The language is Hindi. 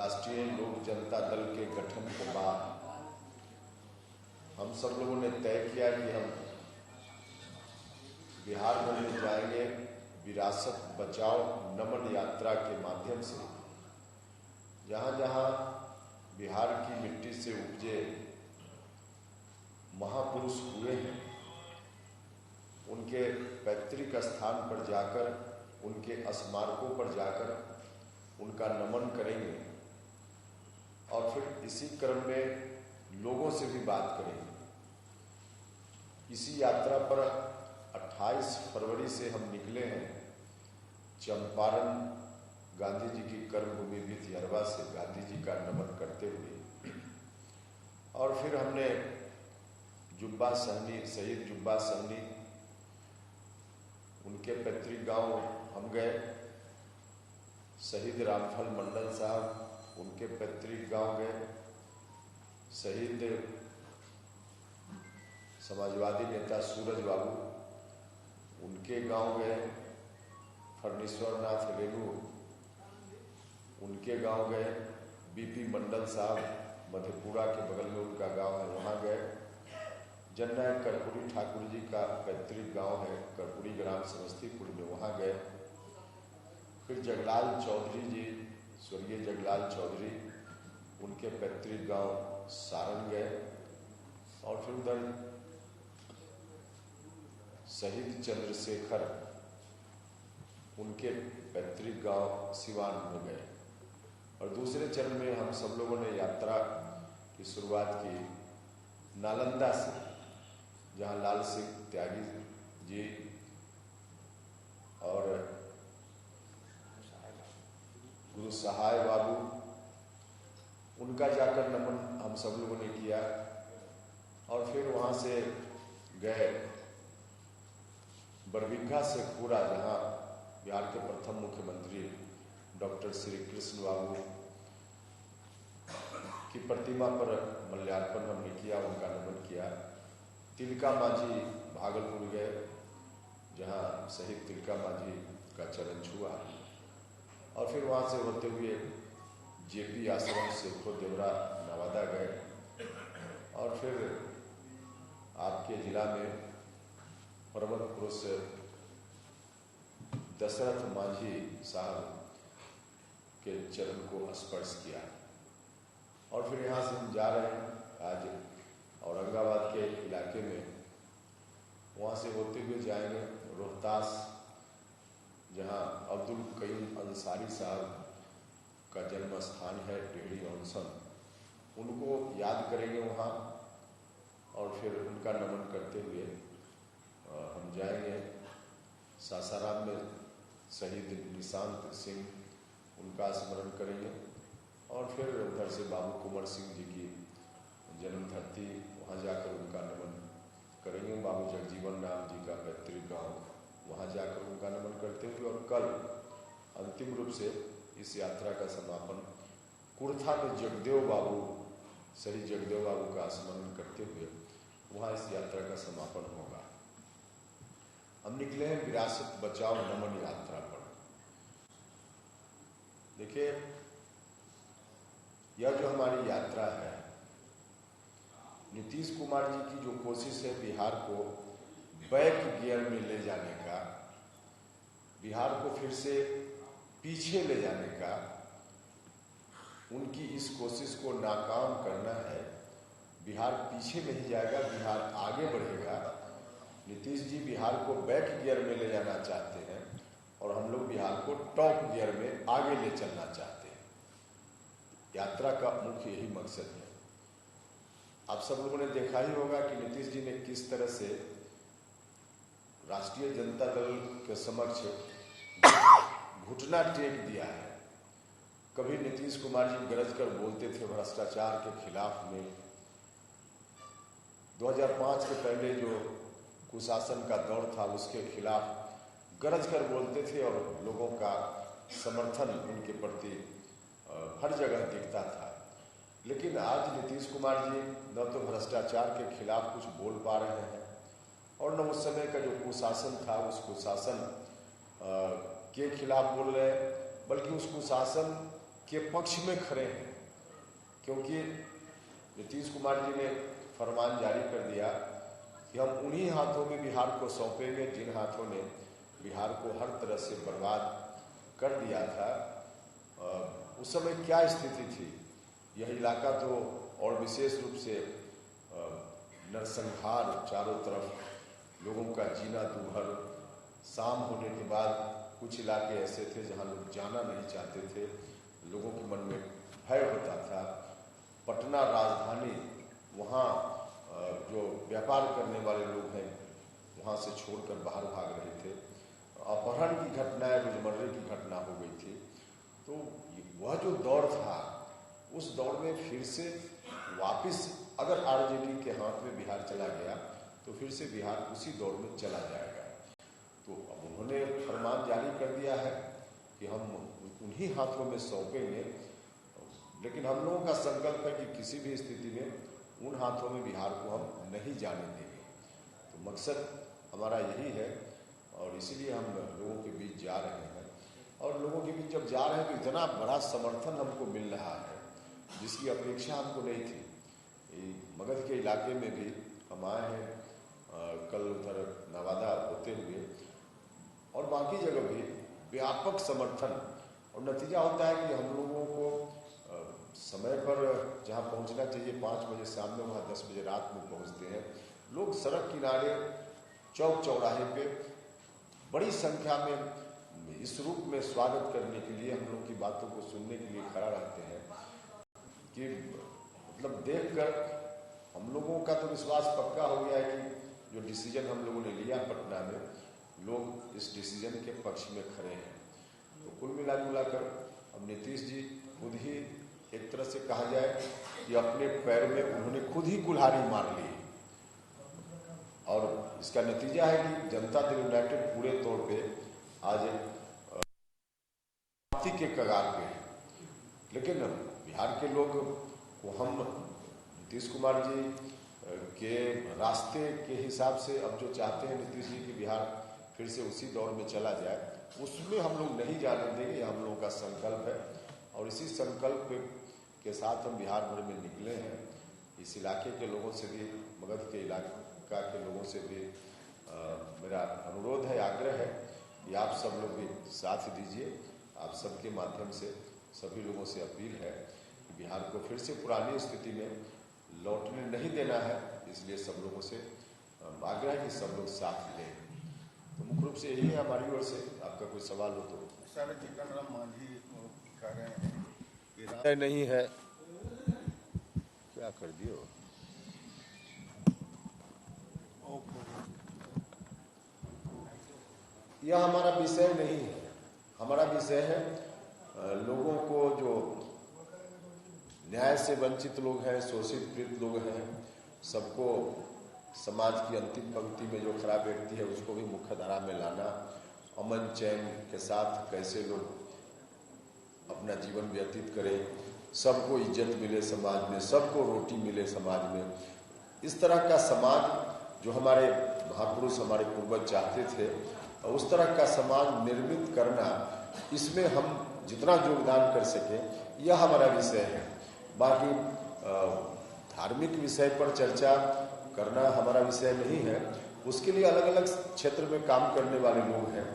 राष्ट्रीय लोक जनता दल के गठन के बाद हम सब लोगों ने तय किया कि हम बिहार में जाएंगे विरासत बचाओ नमन यात्रा के माध्यम से। जहां जहां बिहार की मिट्टी से उपजे महापुरुष हुए हैं, उनके पैतृक स्थान पर जाकर, उनके स्मारकों पर जाकर उनका नमन करेंगे और फिर इसी क्रम में लोगों से भी बात करेंगे। इसी यात्रा पर 28 फरवरी से हम निकले हैं चंपारण गांधी जी की कर्मभूमि भितिहरवा से गांधी जी का नमन करते हुए, और फिर हमने जुब्बा सहनी, शहीद जुब्बा सहनी, उनके पैतृक गांव हम गए। शहीद रामफल मंडल साहब, उनके पैतृक गांव गए। शहीद समाजवादी नेता सूरज बाबू, उनके गांव गए। फर्नीश्वर नाथ रेणु, उनके गांव गए। बीपी मंडल साहब, मधेपुरा के बगल में उनका गांव है, वहां गए। जननायक कर्पूरी ठाकुर जी का पैतृक गांव है कर्पूरी ग्राम समस्तीपुर में, वहां गए। फिर जगलाल चौधरी जी, स्वर्गीय जगलाल चौधरी, उनके पैतृक गांव सारण गए। और फिर उधर शहीद चंद्रशेखर, उनके पैतृक गांव सिवान में गए। और दूसरे चरण में हम सब लोगों ने यात्रा की शुरुआत की नालंदा से, जहां लाल सिंह त्यागी जी और गुरु सहाय बाबू, उनका जाकर नमन हम सब लोगों ने किया। और फिर वहां से गए बरबीघा से पूरा, जहां बिहार के प्रथम मुख्यमंत्री डॉक्टर श्री कृष्ण बाबू की प्रतिमा पर माल्यार्पण हमने किया, उनका नमन किया। तिलका मांझी भागलपुर गए, जहां शहीद तिलका मांझी का चरण छुआ। और फिर वहां से होते हुए जेपी आश्रम से देवरा नवादा गए। और फिर आपके जिला में पर्वत पुरुष दशरथ मांझी साहब के चरण को स्पर्श किया। और फिर यहाँ से हम जा रहे हैं आज औरंगाबाद के इलाके में, वहाँ से होते हुए जाएंगे रोहतास, जहाँ अब्दुल कईम अंसारी साहब का जन्म स्थान है, टेढ़ी ऑनसन, उनको याद करेंगे वहाँ। और फिर उनका नमन करते हुए हम जाएंगे सासाराम में शहीद निशांत सिंह, उनका स्मरण करेंगे। और फिर उधर से बाबू कुंवर सिंह जी की जन्मधरती, वहाँ जाकर उनका नमन करेंगे। बाबू जगजीवन राम जी का पैतृक गांव, वहाँ जाकर उनका नमन करते हुए, और कल अंतिम रूप से इस यात्रा का समापन कुर्था में जगदेव बाबू, शहीद जगदेव बाबू का स्मरण करते हुए वहाँ इस यात्रा का समापन होगा। हम निकले हैं विरासत बचाओ नमन यात्रा पर। देखिए, यह जो हमारी यात्रा है, नीतीश कुमार जी की जो कोशिश है बिहार को बैक गियर में ले जाने का, बिहार को फिर से पीछे ले जाने का, उनकी इस कोशिश को नाकाम करना है। बिहार पीछे नहीं जाएगा, बिहार आगे बढ़ेगा। नीतीश जी बिहार को बैक गियर में ले जाना चाहते हैं और हम लोग बिहार को टॉप गियर में आगे ले चलना चाहते हैं। यात्रा का मुख्य यही मकसद है। आप सब लोगों ने देखा ही होगा कि नीतीश जी ने किस तरह से राष्ट्रीय जनता दल के समक्ष घुटना टेक दिया है। कभी नीतीश कुमार जी गरज कर बोलते थे भ्रष्टाचार के खिलाफ में, 2005 के पहले जो कुशासन का दौर था उसके खिलाफ गरज कर बोलते थे और लोगों का समर्थन उनके प्रति हर जगह दिखता था। लेकिन आज नीतीश कुमार जी न तो भ्रष्टाचार के खिलाफ कुछ बोल पा रहे हैं और न उस समय का जो कुशासन था उस कुशासन के खिलाफ बोल रहे हैं, बल्कि उस कुशासन के पक्ष में खड़े हैं, क्योंकि नीतीश कुमार जी ने फरमान जारी कर दिया कि हम उन्हीं हाथों में बिहार को सौंपेंगे जिन हाथों ने बिहार को हर तरह से बर्बाद कर दिया था। उस समय क्या स्थिति थी, यह इलाका तो और विशेष रूप से नरसंहार, चारों तरफ लोगों का जीना दूभर, शाम होने के बाद कुछ इलाके ऐसे थे जहां लोग जाना नहीं चाहते थे, लोगों के मन में भय होता था। पटना राजधानी, वहाँ जो व्यापार करने वाले लोग हैं वहाँ से छोड़कर बाहर भाग रहे थे, अपहरण की घटनाएं, रोजमर्रे की घटना हो गई थी। तो वह जो दौर था, उस दौर में फिर से वापस अगर आरजेडी के हाथ में बिहार चला गया तो फिर से बिहार उसी दौर में चला जाएगा। तो अब उन्होंने फरमान जारी कर दिया है कि हम उन्हीं हाथों में सौंपेंगे, लेकिन हम लोगों का संकल्प है कि किसी भी स्थिति में उन हाथों में बिहार को हम नहीं जाने देंगे। तो मकसद हमारा यही है और इसीलिए हम लोगों के बीच जा रहे हैं। और लोगों के बीच जब जा रहे हैं तो इतना बड़ा समर्थन हमको मिल रहा है जिसकी अपेक्षा हमको नहीं थी। मगध के इलाके में भी हम आए हैं, कल उधर नवादा होते हुए, और बाकी जगह भी व्यापक समर्थन, और नतीजा होता है कि हम लोगों को समय पर जहां पहुंचना चाहिए 5 बजे शाम में, वहां 10 बजे रात में पहुंचते हैं। लोग सड़क किनारे, चौक चौराहे पे बड़ी संख्या में इस रूप में स्वागत करने के लिए, हम लोग की बातों को सुनने के लिए खड़ा रहते हैं कि मतलब देखकर हम लोगों का तो विश्वास पक्का हो गया है कि जो डिसीजन हम लोगों ने लिया पटना में, लोग इस डिसीजन के पक्ष में खड़े हैं। तो कुल मिलाकर अब नीतीश जी खुद ही एक तरह से कहा जाए कि अपने पैर में उन्होंने खुद ही कुल्हाड़ी मार ली, और इसका नतीजा है कि जनता दल यूनाइटेड पूरे तौर पे आज के कगार पे है। लेकिन बिहार के लोग को हम नीतीश कुमार जी के रास्ते के हिसाब से अब जो चाहते हैं नीतीश जी कि बिहार फिर से उसी दौर में चला जाए, उसमें हम लोग नहीं जाने देंगे। यह हम लोगों का संकल्प है और इसी संकल्प के साथ हम बिहार भर में निकले हैं। इस इलाके के लोगों से भी, मगध के इलाका के लोगों से भी मेरा अनुरोध है, आग्रह है कि आप सब लोग भी साथ दीजिए। आप सबके माध्यम से सभी लोगों से अपील है कि बिहार को फिर से पुरानी स्थिति में लौटने नहीं देना है। इसलिए सब लोगों से आग्रह है कि सब लोग साथ लें। तो मुख्य रूप से यही है हमारी ओर से। आपका कोई सवाल हो तो। सर, जीतन राम मांझी कह रहे हैं कि नहीं है, क्या कर दियो। यह हमारा विषय नहीं है। हमारा विषय है लोगों को, जो न्याय से वंचित लोग हैं, शोषित पीड़ित लोग हैं, सबको समाज की अंतिम पंक्ति में जो खड़ा व्यक्ति है उसको भी मुख्य धारा में लाना, अमन चैन के साथ कैसे लोग अपना जीवन व्यतीत करें, सबको इज्जत मिले समाज में, सबको रोटी मिले समाज में। इस तरह का समाज जो हमारे महापुरुष, हमारे पूर्वज चाहते थे, उस तरह का समाज निर्मित करना, इसमें हम जितना योगदान कर सके, यह हमारा विषय है। बाकी धार्मिक विषय पर चर्चा करना हमारा विषय नहीं है। उसके लिए अलग अलग क्षेत्र में काम करने वाले लोग हैं।